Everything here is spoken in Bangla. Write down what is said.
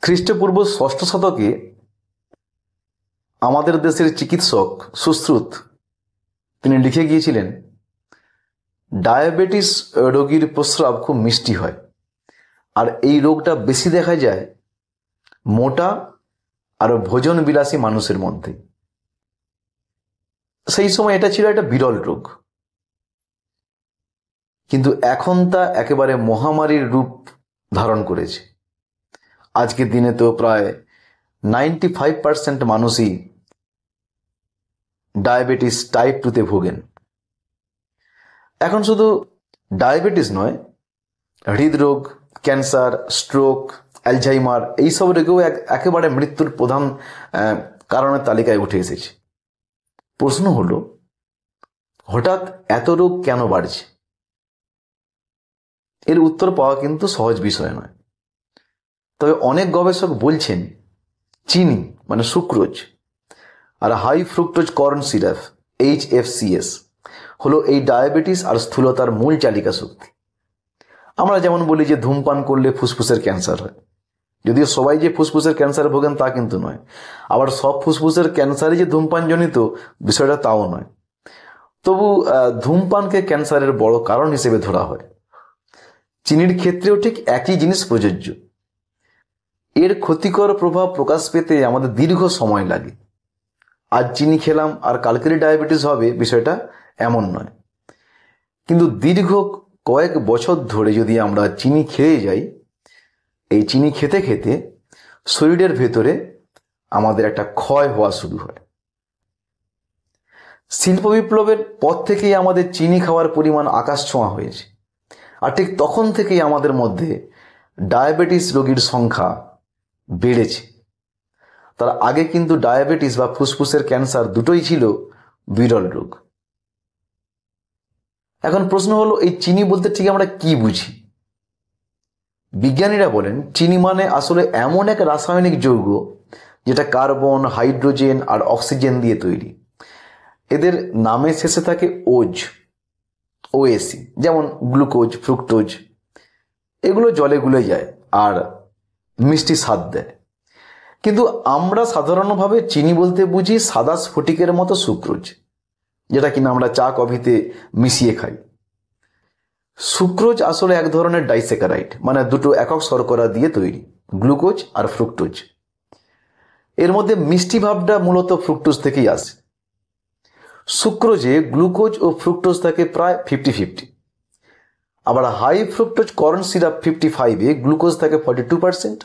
খ্রিস্টপূর্ব ষষ্ঠ শতকে আমাদের দেশের চিকিৎসক সুশ্রুত তিনি লিখে গিয়েছিলেন, ডায়াবেটিস রোগীর প্রস্রাব খুব মিষ্টি হয়, আর এই রোগটা বেশি দেখা যায় মোটা আর ভোজন বিলাসী মানুষের মধ্যে। সেই সময় এটা ছিল একটা বিরল রোগ, কিন্তু এখন তা একেবারে মহামারীর রূপ ধারণ করেছে। আজকের দিনে তো প্রায় 95% মানুষই ডায়াবেটিস টাইপ 2-তে ভোগেন। এখন শুধু ডায়াবেটিস নয়, হৃদরোগ, ক্যান্সার, স্ট্রোক, অ্যালঝাইমার এইসব রোগেও একেবারে মৃত্যুর প্রধান কারণের তালিকায় উঠে এসেছে। প্রশ্ন হলো, হঠাৎ এত রোগ কেন বাড়ছে? এর উত্তর পাওয়া কিন্তু সহজ বিষয় নয়। তবে অনেক গবেষক বলছেন চিনি মানে সুক্রোজ আর high fructose corn syrup HFCS হলো এই ডায়াবেটিস আর স্থূলতার মূল চালিকা শক্তি। আমরা যেমন বলি যে ধূমপান করলে ফুসফুসের ক্যান্সার হয়, যদিও সবাই যে ফুসফুসের ক্যান্সারে ভোগেন তা কিন্তু নয়। আবার সব ফুসফুসের ক্যান্সারই যে ধূমপানজনিত বিষয়টা তাও নয়। তবু ধূমপানকে ক্যান্সারের বড় কারণ হিসেবে ধরা হয়। চিনির ক্ষেত্রেও ঠিক একই জিনিস প্রযোজ্য। এর ক্ষতিকর প্রভাব প্রকাশ পেতে আমাদের দীর্ঘ সময় লাগে। আজ চিনি খেলাম আর কালকেরই ডায়াবেটিস হবে, বিষয়টা এমন নয়। কিন্তু দীর্ঘ কয়েক বছর ধরে যদি আমরা চিনি খেয়ে যাই, এই চিনি খেতে খেতে শরীরের ভেতরে আমাদের একটা ক্ষয় হওয়া শুরু হয়। শিল্প বিপ্লবের পর থেকেই আমাদের চিনি খাওয়ার পরিমাণ আকাশ ছোঁয়া হয়েছে, আর ঠিক তখন থেকেই আমাদের মধ্যে ডায়াবেটিস রোগীর সংখ্যা বেড়েছে। তার আগে কিন্তু ডায়াবেটিস বা ফুসফুসের ক্যান্সার দুটোই ছিল বিরল রোগ। এখন প্রশ্ন হলো, এই চিনি বলতে ঠিক আমরা কি বুঝি? বিজ্ঞানীরা বলেন চিনি মানে আসলে এমন এক রাসায়নিক যৌগ যেটা কার্বন, হাইড্রোজেন আর অক্সিজেন দিয়ে তৈরি। এদের নামের শেষে থাকে OAC, যেমন গ্লুকোজ, ফ্রুক্টোজ। এগুলো জলে গুলে যায় আর মিষ্টি স্বাদ দেয়। কিন্তু আমরা সাধারণভাবে চিনি বলতে বুঝি সাদা স্ফটিকের মতো সুক্রোজ, যেটা কিনা আমরা চা কফিতে মিশিয়ে খাই। সুক্রোজ আসলে এক ধরনের ডাইস্যাকারাইড, মানে দুটো একক শর্করা দিয়ে তৈরি, গ্লুকোজ আর ফ্রুক্টোজ। এর মধ্যে মিষ্টি ভাবটা মূলত ফ্রুক্টোজ থেকেই আসে। সুক্রোজে গ্লুকোজ ও ফ্রুক্টোজ থাকে প্রায় 50-50। আবার হাই ফ্রুক্টোজ কর্ন সিরাপ 55-এ গ্লুকোজ থাকে 42%